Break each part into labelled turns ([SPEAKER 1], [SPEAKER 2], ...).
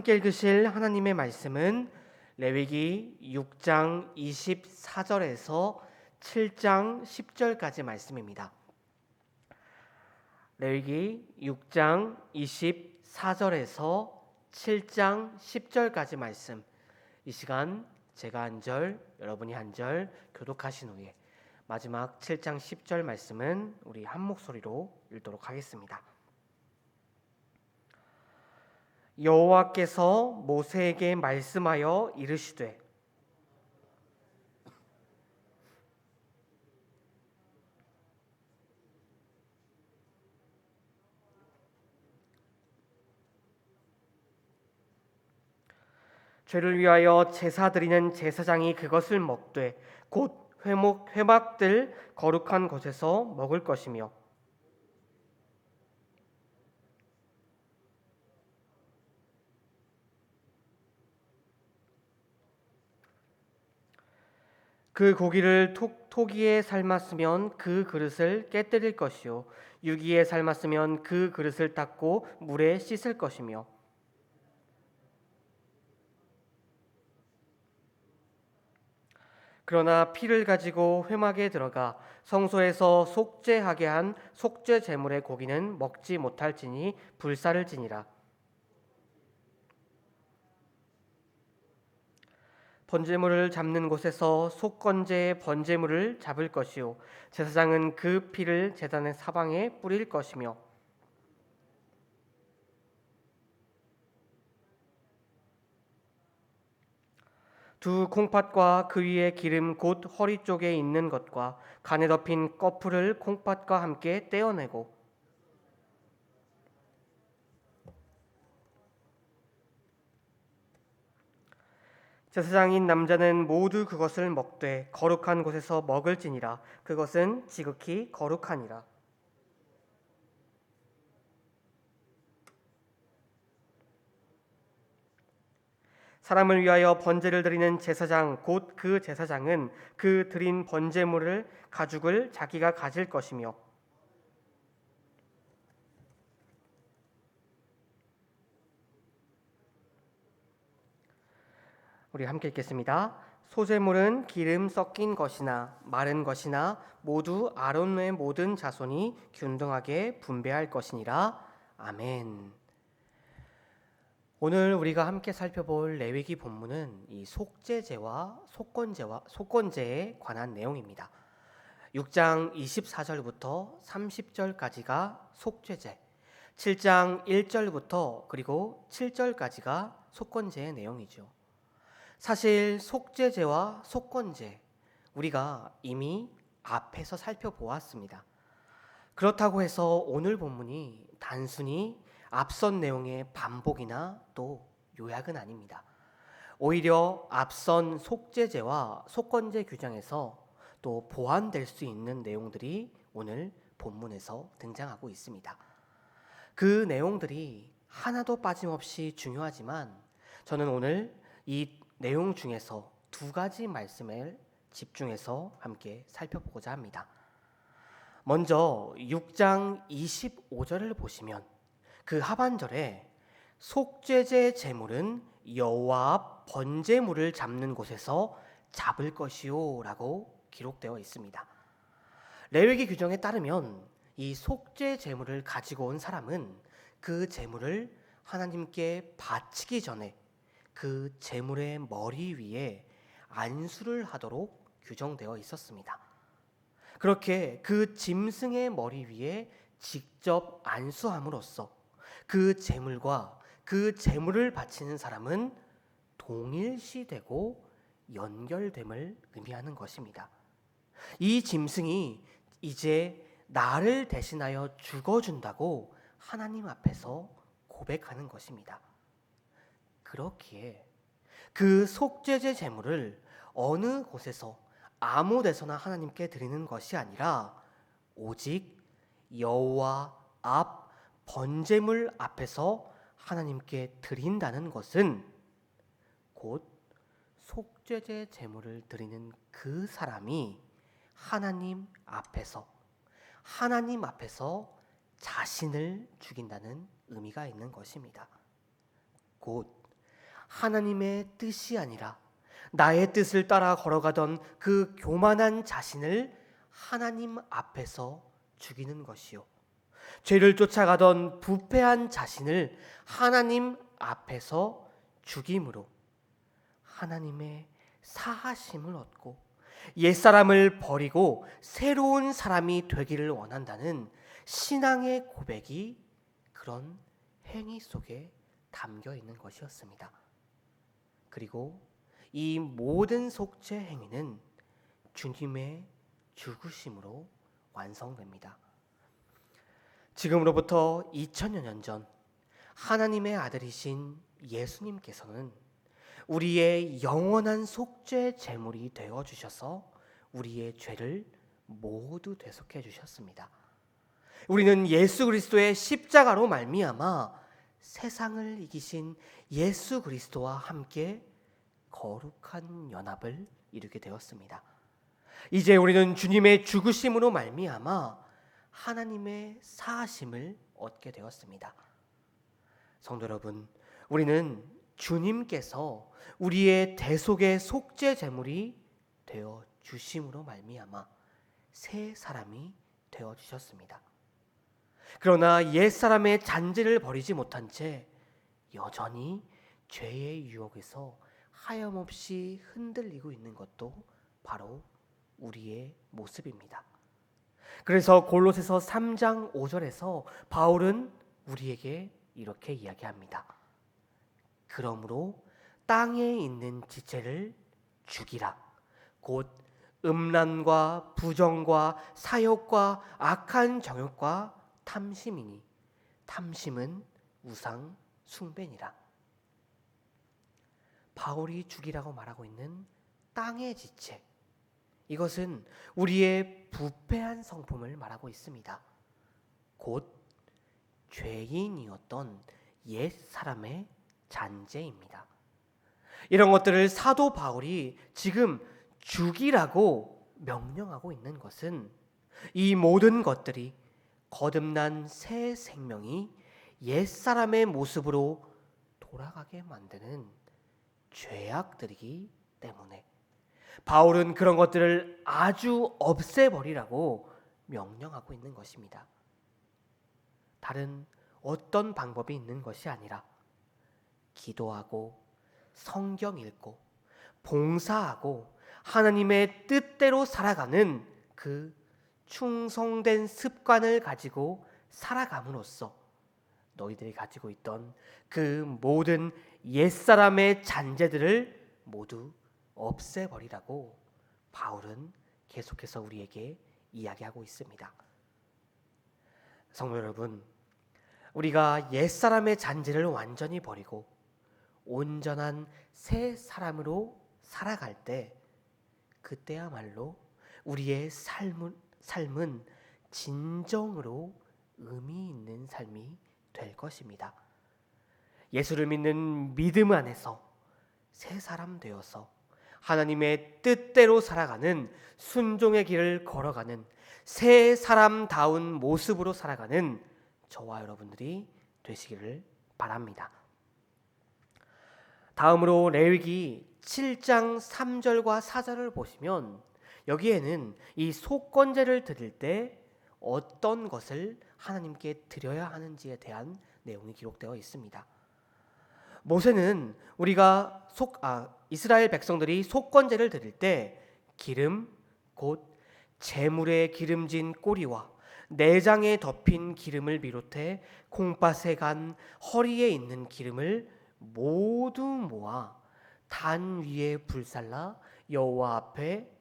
[SPEAKER 1] 함께 읽으실 하나님의 말씀은 레위기 6장 24절에서 7장 10절까지 말씀입니다. 레위기 6장 24절에서 7장 10절까지 말씀, 이 시간 제가 한 절, 여러분이 한 절 교독하신 후에 마지막 7장 10절 말씀은 우리 한 목소리로 읽도록 하겠습니다. 여호와께서 모세에게 말씀하여 이르시되 죄를 위하여 제사 드리는 제사장이 그것을 먹되 곧 회막들 거룩한 곳에서 먹을 것이며 그 고기를 토기에 삶았으면 그 그릇을 깨뜨릴 것이요 유기에 삶았으면 그 그릇을 닦고 물에 씻을 것이며 그러나 피를 가지고 회막에 들어가 성소에서 속죄하게 한 속죄 제물의 고기는 먹지 못할지니 불사를 지니라. 번제물을 잡는 곳에서 속건제의 번제물을 잡을 것이요 제사장은 그 피를 제단의 사방에 뿌릴 것이며 두 콩팥과 그 위에 기름 곧 허리 쪽에 있는 것과 간에 덮인 꺼풀을 콩팥과 함께 떼어내고 제사장인 남자는 모두 그것을 먹되 거룩한 곳에서 먹을지니라. 그것은 지극히 거룩하니라. 사람을 위하여 번제를 드리는 제사장 곧 그 제사장은 그 드린 번제물을 가죽을 자기가 가질 것이며 우리 함께 읽겠습니다. 소제물은 기름 섞인 것이나 마른 것이나 모두 아론의 모든 자손이 균등하게 분배할 것이니라. 아멘. 오늘 우리가 함께 살펴볼 레위기 본문은 이 속죄제와 속건제에 관한 내용입니다. 6장 24절부터 30절까지가 속죄제, 7장 1절부터 그리고 7절까지가 속건제의 내용이죠. 사실 속죄제와 속건제 우리가 이미 앞에서 살펴보았습니다. 그렇다고 해서 오늘 본문이 단순히 앞선 내용의 반복이나 또 요약은 아닙니다. 오히려 앞선 속죄제와 속건제 규정에서 또 보완될 수 있는 내용들이 오늘 본문에서 등장하고 있습니다. 그 내용들이 하나도 빠짐없이 중요하지만 저는 오늘 이 내용 중에서 두 가지 말씀을 집중해서 함께 살펴보고자 합니다. 먼저 6장 25절을 보시면 그 하반절에 속죄제 제물은 여호와 앞 번제물을 잡는 곳에서 잡을 것이요 라고 기록되어 있습니다. 레위기 규정에 따르면 이 속죄 제물을 가지고 온 사람은 그 제물을 하나님께 바치기 전에 그 제물의 머리 위에 안수를 하도록 규정되어 있었습니다. 그렇게 그 짐승의 머리 위에 직접 안수함으로써 그 제물과 그 제물을 바치는 사람은 동일시되고 연결됨을 의미하는 것입니다. 이 짐승이 이제 나를 대신하여 죽어준다고 하나님 앞에서 고백하는 것입니다. 그렇기에 그 속죄제 제물을 어느 곳에서 아무 데서나 하나님께 드리는 것이 아니라 오직 여호와 앞 번제물 앞에서 하나님께 드린다는 것은 곧 속죄제 제물을 드리는 그 사람이 하나님 앞에서 자신을 죽인다는 의미가 있는 것입니다. 곧 하나님의 뜻이 아니라 나의 뜻을 따라 걸어가던 그 교만한 자신을 하나님 앞에서 죽이는 것이요, 죄를 쫓아가던 부패한 자신을 하나님 앞에서 죽임으로 하나님의 사하심을 얻고 옛사람을 버리고 새로운 사람이 되기를 원한다는 신앙의 고백이 그런 행위 속에 담겨 있는 것이었습니다. 그리고 이 모든 속죄 행위는 주님의 죽으심으로 완성됩니다. 지금으로부터 2000여 년 전 하나님의 아들이신 예수님께서는 우리의 영원한 속죄 제물이 되어 주셔서 우리의 죄를 모두 대속해 주셨습니다. 우리는 예수 그리스도의 십자가로 말미암아 세상을 이기신 예수 그리스도와 함께 거룩한 연합을 이루게 되었습니다. 이제 우리는 주님의 죽으심으로 말미암아 하나님의 사하심을 얻게 되었습니다. 성도 여러분, 우리는 주님께서 우리의 대속의 속죄 제물이 되어 주심으로 말미암아 새 사람이 되어 주셨습니다. 그러나 옛 사람의 잔재를 버리지 못한 채 여전히 죄의 유혹에서 하염없이 흔들리고 있는 것도 바로 우리의 모습입니다. 그래서 골로새서 3장 5절에서 바울은 우리에게 이렇게 이야기합니다. 그러므로 땅에 있는 지체를 죽이라. 곧 음란과 부정과 사욕과 악한 정욕과 탐심이니 탐심은 우상 숭배니라. 바울이 죽이라고 말하고 있는 땅의 지체, 이것은 우리의 부패한 성품을 말하고 있습니다. 곧 죄인이었던 옛 사람의 잔재입니다. 이런 것들을 사도 바울이 지금 죽이라고 명령하고 있는 것은 이 모든 것들이 거듭난 새 생명이 옛 사람의 모습으로 돌아가게 만드는 죄악들이기 때문에 바울은 그런 것들을 아주 없애버리라고 명령하고 있는 것입니다. 다른 어떤 방법이 있는 것이 아니라 기도하고 성경 읽고 봉사하고 하나님의 뜻대로 살아가는 그 충성된 습관을 가지고 살아감으로써 너희들이 가지고 있던 그 모든 옛사람의 잔재들을 모두 없애버리라고 바울은 계속해서 우리에게 이야기하고 있습니다. 성도 여러분, 우리가 옛사람의 잔재를 완전히 버리고 온전한 새 사람으로 살아갈 때 그때야말로 우리의 삶은 진정으로 의미 있는 삶이 될 것입니다. 예수를 믿는 믿음 안에서 새 사람 되어서 하나님의 뜻대로 살아가는 순종의 길을 걸어가는 새 사람다운 모습으로 살아가는 저와 여러분들이 되시기를 바랍니다. 다음으로 레위기 7장 3절과 4절을 보시면 여기에는 이 속건제를 드릴 때 어떤 것을 하나님께 드려야 하는지에 대한 내용이 기록되어 있습니다. 모세는 우리가 이스라엘 백성들이 속건제를 드릴 때 기름, 곧 제물에 기름진 꼬리와 내장에 덮인 기름을 비롯해 콩팥에 간 허리에 있는 기름을 모두 모아 단 위에 불살라 여호와 앞에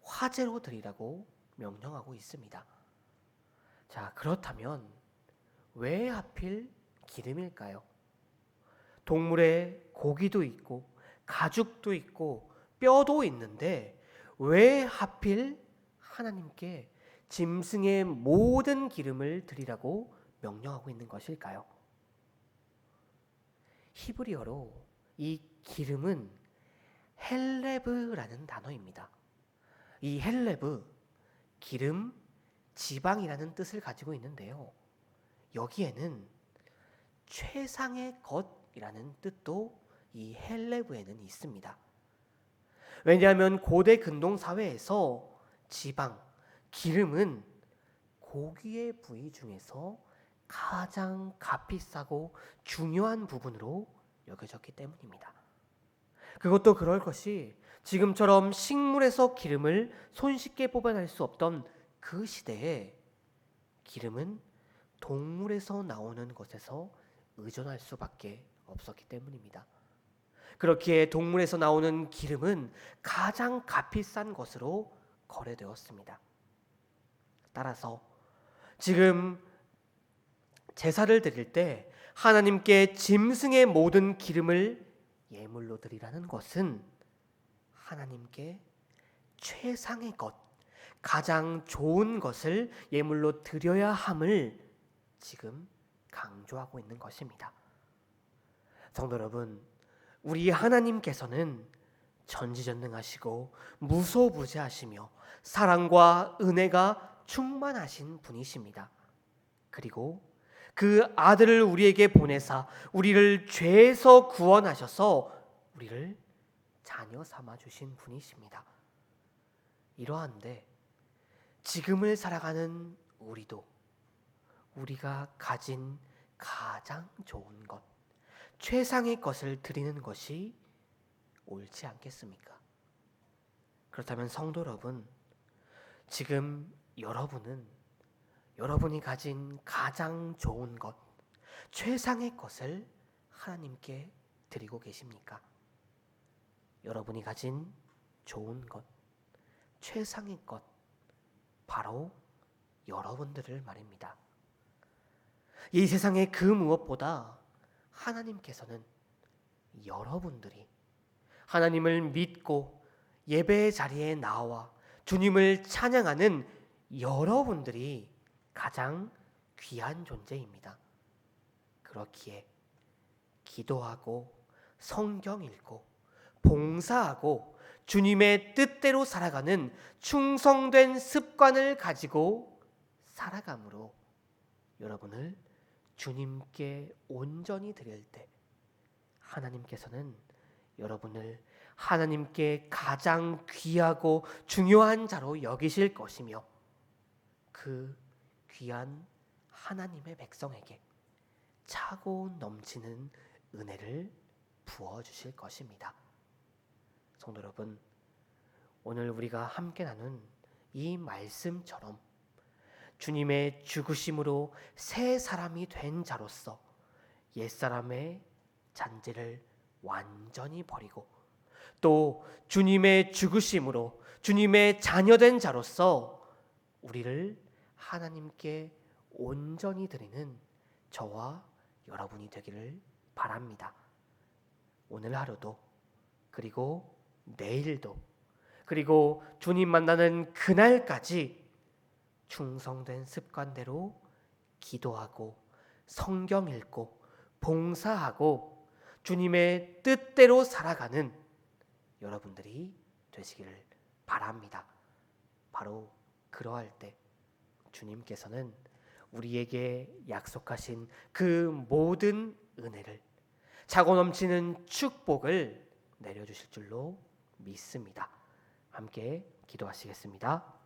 [SPEAKER 1] 화제로 드리라고 명령하고 있습니다. 자, 그렇다면 왜 하필 기름일까요? 동물의 고기도 있고 가죽도 있고 뼈도 있는데 왜 하필 하나님께 짐승의 모든 기름을 드리라고 명령하고 있는 것일까요? 히브리어로 이 기름은 헬레브라는 단어입니다. 이 헬레브, 기름, 지방이라는 뜻을 가지고 있는데요. 여기에는 최상의 것이라는 뜻도 이 헬레브에는 있습니다. 왜냐하면 고대 근동 사회에서 지방, 기름은 고기의 부위 중에서 가장 값비싸고 중요한 부분으로 여겨졌기 때문입니다. 그것도 그럴 것이 지금처럼 식물에서 기름을 손쉽게 뽑아낼 수 없던 그 시대에 기름은 동물에서 나오는 것에서 의존할 수밖에 없었기 때문입니다. 그렇기에 동물에서 나오는 기름은 가장 값비싼 것으로 거래되었습니다. 따라서 지금 제사를 드릴 때 하나님께 짐승의 모든 기름을 예물로 드리라는 것은 하나님께 최상의 것, 가장 좋은 것을 예물로 드려야 함을 지금 강조하고 있는 것입니다. 성도 여러분, 우리 하나님께서는 전지전능하시고 무소부재하시며 사랑과 은혜가 충만하신 분이십니다. 그리고 그 아들을 우리에게 보내사 우리를 죄에서 구원하셔서 우리를 자녀 삼아 주신 분이십니다. 이러한데 지금을 살아가는 우리도 우리가 가진 가장 좋은 것, 최상의 것을 드리는 것이 옳지 않겠습니까? 그렇다면 성도 여러분, 지금 여러분이 가진 가장 좋은 것, 최상의 것을 하나님께 드리고 계십니까? 여러분이 가진 좋은 것, 최상의 것, 바로 여러분들을 말입니다. 이 세상의 그 무엇보다 하나님께서는 여러분들이 하나님을 믿고 예배의 자리에 나와 주님을 찬양하는 여러분들이 가장 귀한 존재입니다. 그렇기에 기도하고 성경 읽고 봉사하고 주님의 뜻대로 살아가는 충성된 습관을 가지고 살아감으로 여러분을 주님께 온전히 드릴 때 하나님께서는 여러분을 하나님께 가장 귀하고 중요한 자로 여기실 것이며 그 귀한 하나님의 백성에게 차고 넘치는 은혜를 부어주실 것입니다. 성도 여러분, 오늘 우리가 함께 나눈 이 말씀처럼 주님의 죽으심으로 새 사람이 된 자로서 옛사람의 잔재를 완전히 버리고 또 주님의 죽으심으로 주님의 자녀된 자로서 우리를 하나님께 온전히 드리는 저와 여러분이 되기를 바랍니다. 오늘 하루도 그리고 내일도 그리고 주님 만나는 그날까지 충성된 습관대로 기도하고 성경 읽고 봉사하고 주님의 뜻대로 살아가는 여러분들이 되시기를 바랍니다. 바로 그러할 때 주님께서는 우리에게 약속하신 그 모든 은혜를 차고 넘치는 축복을 내려주실 줄로 믿습니다. 함께 기도하시겠습니다.